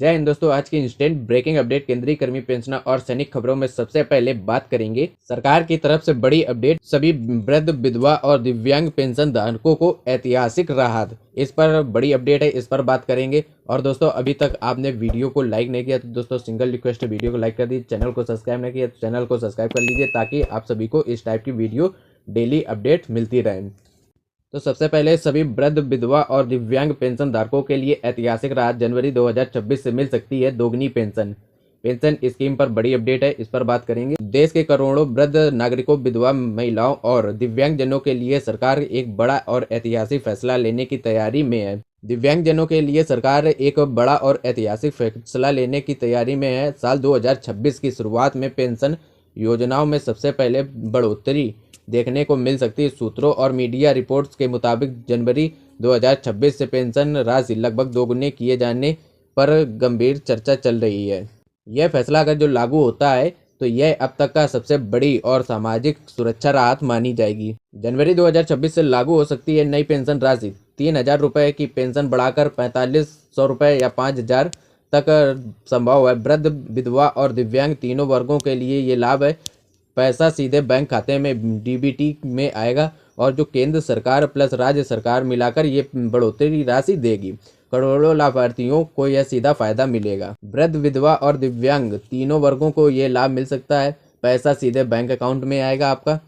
जय हिंद दोस्तों, आज की इंस्टेंट ब्रेकिंग अपडेट केंद्रीय कर्मी पेंशनर और सैनिक खबरों में सबसे पहले बात करेंगे सरकार की तरफ से बड़ी अपडेट। सभी वृद्ध, विधवा और दिव्यांग पेंशन धारकों को ऐतिहासिक राहत। इस पर बड़ी अपडेट है, इस पर बात करेंगे। और दोस्तों, अभी तक आपने वीडियो को लाइक नहीं किया तो दोस्तों सिंगल रिक्वेस्ट है, वीडियो को लाइक कर दीजिए। चैनल को सब्सक्राइब नहीं किया तो चैनल को सब्सक्राइब कर लीजिए ताकि आप सभी को इस टाइप की वीडियो डेली अपडेट मिलती रहे। तो सबसे पहले सभी वृद्ध, विधवा और दिव्यांग पेंशन धारकों के लिए ऐतिहासिक राहत जनवरी 2026 से मिल सकती है दोगुनी पेंशन। पेंशन स्कीम पर बड़ी अपडेट है, इस पर बात करेंगे। देश के करोड़ों वृद्ध नागरिकों, विधवा महिलाओं और दिव्यांग जनों के लिए सरकार एक बड़ा और ऐतिहासिक फैसला लेने की तैयारी में है। दिव्यांग जनों के लिए सरकार एक बड़ा और ऐतिहासिक फैसला लेने की तैयारी में है। साल 2026 की शुरुआत में पेंशन योजनाओं में सबसे पहले बढ़ोतरी देखने को मिल सकती है। सूत्रों और मीडिया रिपोर्ट्स के मुताबिक जनवरी 2026 से पेंशन राशि लगभग दोगुने किए जाने पर गंभीर चर्चा चल रही है। यह फैसला अगर जो लागू होता है तो यह अब तक का सबसे बड़ी और सामाजिक सुरक्षा राहत मानी जाएगी। जनवरी 2026 से लागू हो सकती है नई पेंशन राशि। 3,000 रुपये की पेंशन बढ़ाकर 4,500 रुपये या 5,000 तक संभव है। वृद्ध, विधवा और दिव्यांग तीनों वर्गों के लिए ये लाभ है। पैसा सीधे बैंक खाते में डीबीटी में आएगा और जो केंद्र सरकार प्लस राज्य सरकार मिलाकर ये बढ़ोतरी राशि देगी। करोड़ों लाभार्थियों को यह सीधा फायदा मिलेगा। वृद्ध, विधवा और दिव्यांग तीनों वर्गों को ये लाभ मिल सकता है। पैसा सीधे बैंक अकाउंट में आएगा आपका।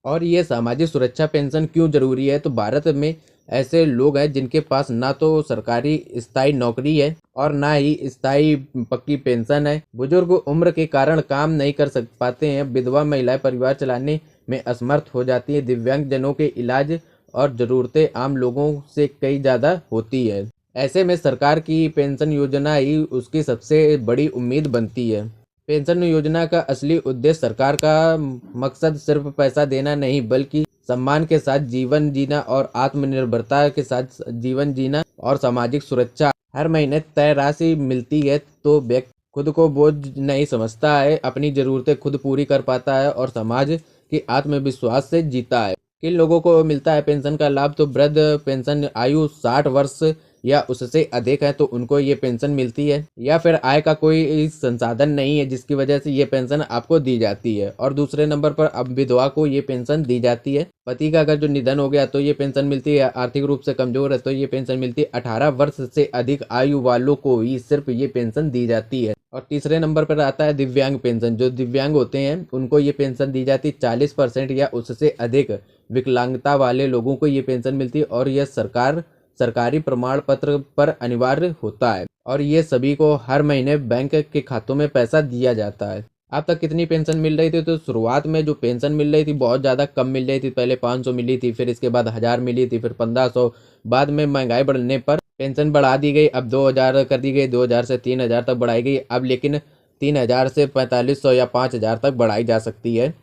और ये सामाजिक सुरक्षा पेंशन क्यों जरूरी है? तो भारत में ऐसे लोग हैं जिनके पास ना तो सरकारी स्थायी नौकरी है और ना ही स्थायी पक्की पेंशन है। बुजुर्ग उम्र के कारण काम नहीं कर पाते हैं। विधवा महिलाएं परिवार चलाने में असमर्थ हो जाती है। दिव्यांग जनों के इलाज और ज़रूरतें आम लोगों से कई ज़्यादा होती है। ऐसे में सरकार की पेंशन योजना ही उसकी सबसे बड़ी उम्मीद बनती है। पेंशन योजना का असली उद्देश्य सरकार का मकसद सिर्फ पैसा देना नहीं बल्कि सम्मान के साथ जीवन जीना और आत्मनिर्भरता के साथ जीवन जीना और सामाजिक सुरक्षा। हर महीने तय राशि मिलती है तो व्यक्ति खुद को बोझ नहीं समझता है, अपनी ज़रूरतें खुद पूरी कर पाता है और समाज के आत्मविश्वास से जीता है। किन लोगों को मिलता है पेंशन का लाभ? तो वृद्ध पेंशन आयु 60 वर्ष या उससे अधिक है तो उनको ये पेंशन मिलती है, या फिर आय का कोई संसाधन नहीं है जिसकी वजह से ये पेंशन आपको दी जाती है। और दूसरे नंबर पर अब विधवा को ये पेंशन दी जाती है। पति का अगर जो निधन हो गया तो ये पेंशन मिलती है। आर्थिक रूप से कमजोर है तो ये पेंशन मिलती है। 18 वर्ष से अधिक आयु वालों को ही सिर्फ ये पेंशन दी जाती है। और तीसरे नंबर पर आता है दिव्यांग पेंशन। जो दिव्यांग होते हैं उनको ये पेंशन दी जाती है। 40% या उससे अधिक विकलांगता वाले लोगों को ये पेंशन मिलती है और यह सरकारी प्रमाण पत्र पर अनिवार्य होता है और ये सभी को हर महीने बैंक के खातों में पैसा दिया जाता है। अब तक कितनी पेंशन मिल रही थी? तो शुरुआत में जो पेंशन मिल रही थी बहुत ज़्यादा कम मिल रही थी। पहले 500 मिली थी, फिर इसके बाद 1,000 मिली थी, फिर 1,500। बाद में महंगाई बढ़ने पर पेंशन बढ़ा दी गई, अब 2,000 कर दी गई। 2,000 से 3,000 तक बढ़ाई गई। अब लेकिन 3,000 से 4,500 या 5,000 तक बढ़ाई जा सकती है।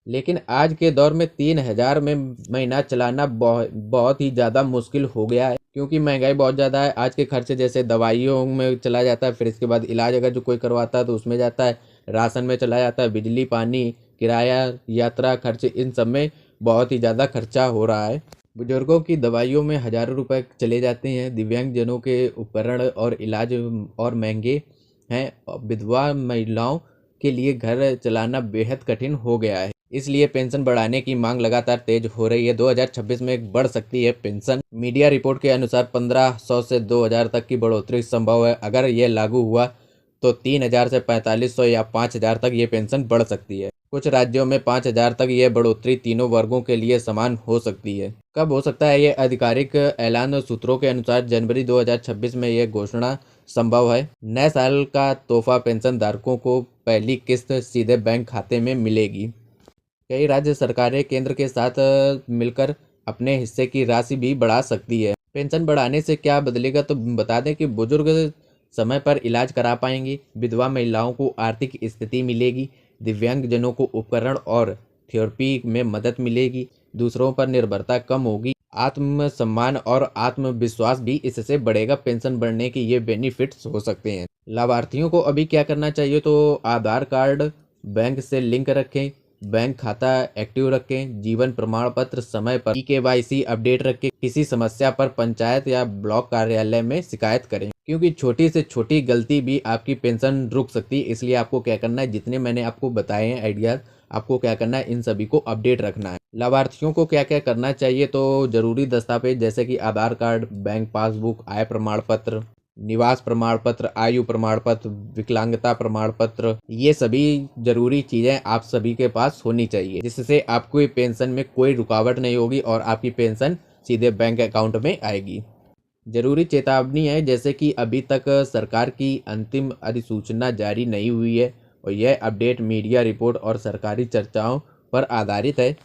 लेकिन आज के दौर में 3,000 में महीना चलाना बहुत ही ज़्यादा मुश्किल हो गया है क्योंकि महंगाई बहुत ज़्यादा है। आज के खर्चे जैसे दवाइयों में चला जाता है, फिर इसके बाद इलाज अगर जो कोई करवाता है तो उसमें जाता है, राशन में चला जाता है, बिजली, पानी, किराया, यात्रा खर्चे, इन सब में बहुत ही ज़्यादा खर्चा हो रहा है। बुजुर्गों की दवाइयों में हज़ारों रुपए चले जाते हैं। दिव्यांग जनों के उपकरण और इलाज और महंगे हैं। विधवा महिलाओं के लिए घर चलाना बेहद कठिन हो गया है। इसलिए पेंशन बढ़ाने की मांग लगातार तेज हो रही है। 2026 में बढ़ सकती है पेंशन। मीडिया रिपोर्ट के अनुसार 1,500 से 2,000 तक की बढ़ोतरी संभव है। अगर यह लागू हुआ तो 3,000 से 4,500 या 5,000 तक ये पेंशन बढ़ सकती है। कुछ राज्यों में 5,000 तक यह बढ़ोतरी तीनों वर्गों के लिए समान हो सकती है। कब हो सकता है ये आधिकारिक ऐलान? सूत्रों के अनुसार जनवरी 2026 में यह घोषणा संभव है। नए साल का तोहफा पेंशन धारकों को पहली किस्त सीधे बैंक खाते में मिलेगी। कई राज्य सरकारें केंद्र के साथ मिलकर अपने हिस्से की राशि भी बढ़ा सकती है। पेंशन बढ़ाने से क्या बदलेगा? तो बता दें कि बुजुर्ग समय पर इलाज करा पाएंगे, विधवा महिलाओं को आर्थिक स्थिति मिलेगी, दिव्यांग जनों को उपकरण और थेरेपी में मदद मिलेगी, दूसरों पर निर्भरता कम होगी, आत्मसम्मान और आत्मविश्वास भी इससे बढ़ेगा। पेंशन बढ़ने के ये बेनिफिट्स हो सकते हैं। लाभार्थियों को अभी क्या करना चाहिए? तो आधार कार्ड बैंक से लिंक रखें, बैंक खाता एक्टिव रखें, जीवन प्रमाण पत्र समय पर, KYC अपडेट रखें। किसी समस्या पर पंचायत या ब्लॉक कार्यालय में शिकायत करें, क्योंकि छोटी से छोटी गलती भी आपकी पेंशन रुक सकती है। इसलिए आपको क्या करना है, जितने मैंने आपको बताए हैं आइडियाज, आपको क्या करना है, इन सभी को अपडेट रखना है। लाभार्थियों को क्या क्या करना चाहिए, तो जरूरी दस्तावेज जैसे कि आधार कार्ड, बैंक पासबुक, आय प्रमाण पत्र, निवास प्रमाण पत्र, आयु प्रमाण पत्र, विकलांगता प्रमाण पत्र, ये सभी जरूरी चीजें आप सभी के पास होनी चाहिए, जिससे आपको पेंशन में कोई रुकावट नहीं होगी और आपकी पेंशन सीधे बैंक अकाउंट में आएगी। जरूरी चेतावनी है, जैसे कि अभी तक सरकार की अंतिम अधिसूचना जारी नहीं हुई है और यह अपडेट मीडिया रिपोर्ट और सरकारी चर्चाओं पर आधारित है।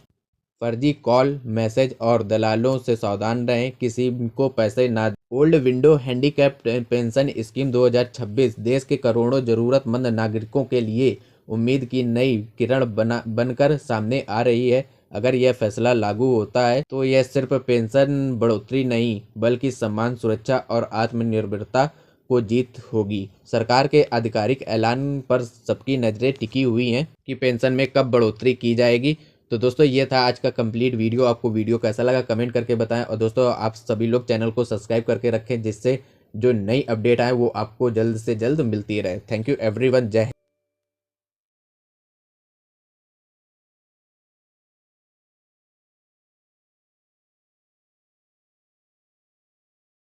फर्जी कॉल, मैसेज और दलालों से सावधान रहें, किसी को पैसे ना। Old window handicap pension scheme 2026 देश के करोड़ों जरूरतमंद नागरिकों के लिए उम्मीद की नई किरण बनकर सामने आ रही है। अगर यह फैसला लागू होता है तो यह सिर्फ पेंशन बढ़ोतरी नहीं, बल्कि सम्मान, सुरक्षा और आत्मनिर्भरता को जीत होगी। सरकार के आधिकारिक ऐलान पर सबकी नज़रें टिकी हुई हैं कि पेंशन में कब बढ़ोतरी की जाएगी। तो दोस्तों, ये था आज का कंप्लीट वीडियो। आपको वीडियो कैसा लगा कमेंट करके बताएं और दोस्तों आप सभी लोग चैनल को सब्सक्राइब करके रखें, जिससे जो नई अपडेट आए वो आपको जल्द से जल्द मिलती रहे। Thank you everyone. जय हिंद।